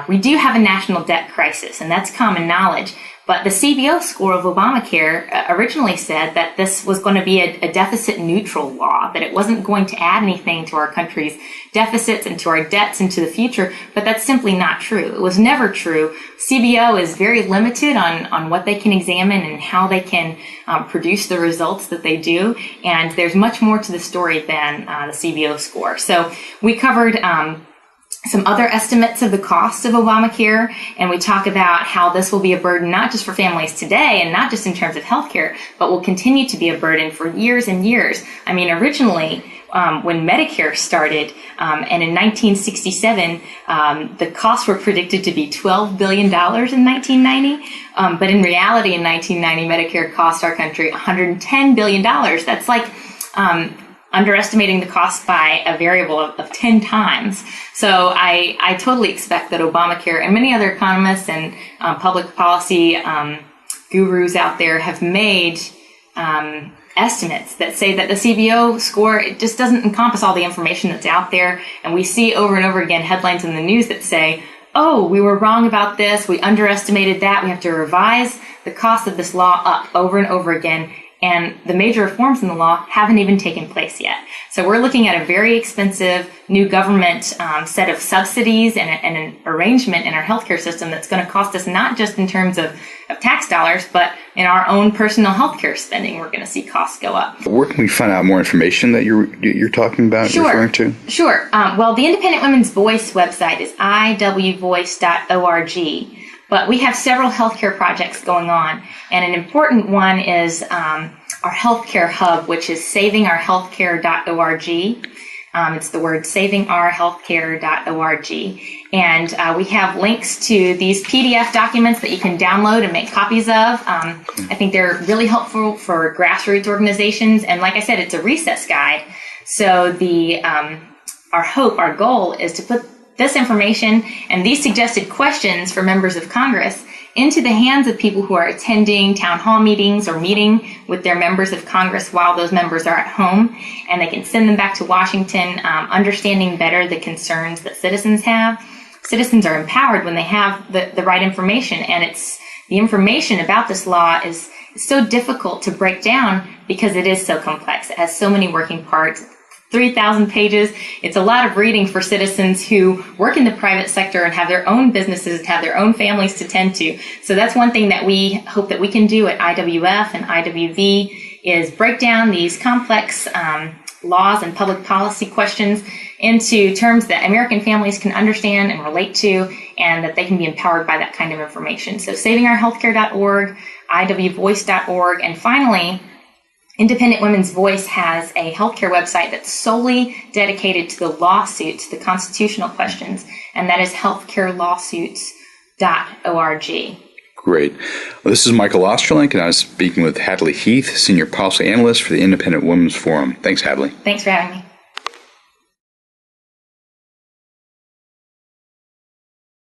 We do have a national debt crisis, and that's common knowledge. But the CBO score of Obamacare originally said that this was going to be a deficit-neutral law, that it wasn't going to add anything to our country's deficits and to our debts into the future. But that's simply not true. It was never true. CBO is very limited on what they can examine and how they can produce the results that they do. And there's much more to the story than the CBO score. So we covered some other estimates of the cost of Obamacare, and we talk about how this will be a burden not just for families today and not just in terms of healthcare, but will continue to be a burden for years and years. I mean, originally, when Medicare started, and in 1967, the costs were predicted to be $12 billion in 1990, but in reality, in 1990, Medicare cost our country $110 billion. That's like underestimating the cost by a variable of 10 times. So I totally expect that Obamacare and many other economists and public policy gurus out there have made estimates that say that the CBO score, it just doesn't encompass all the information that's out there. And we see over and over again headlines in the news that say, oh, we were wrong about this, we underestimated that, we have to revise the cost of this law up over and over again. And the major reforms in the law haven't even taken place yet. So we're looking at a very expensive new government set of subsidies and an arrangement in our healthcare system that's going to cost us not just in terms of tax dollars, but in our own personal healthcare spending. We're going to see costs go up. Where can we find out more information that you're talking about, referring to? Sure. Well, the Independent Women's Voice website is iwvoice.org. But we have several healthcare projects going on, and an important one is our healthcare hub, which is savingourhealthcare.org. It's the word savingourhealthcare.org. And we have links to these PDF documents that you can download and make copies of. I think they're really helpful for grassroots organizations. And like I said, it's a recess guide. So our goal is to put this information and these suggested questions for members of Congress into the hands of people who are attending town hall meetings or meeting with their members of Congress while those members are at home, and they can send them back to Washington, understanding better the concerns that citizens have. Citizens are empowered when they have the right information, and the information about this law is so difficult to break down because it is so complex. It has so many working parts. 3,000 pages. It's a lot of reading for citizens who work in the private sector and have their own businesses and have their own families to tend to. So that's one thing that we hope that we can do at IWF and IWV is break down these complex laws and public policy questions into terms that American families can understand and relate to, and that they can be empowered by that kind of information. So savingourhealthcare.org, iwvoice.org, and finally, Independent Women's Voice has a healthcare website that's solely dedicated to the lawsuits, the constitutional questions, and that is healthcarelawsuits.org. Great. Well, this is Michael Osterlink, and I was speaking with Hadley Heath, Senior Policy Analyst for the Independent Women's Forum. Thanks, Hadley. Thanks for having me.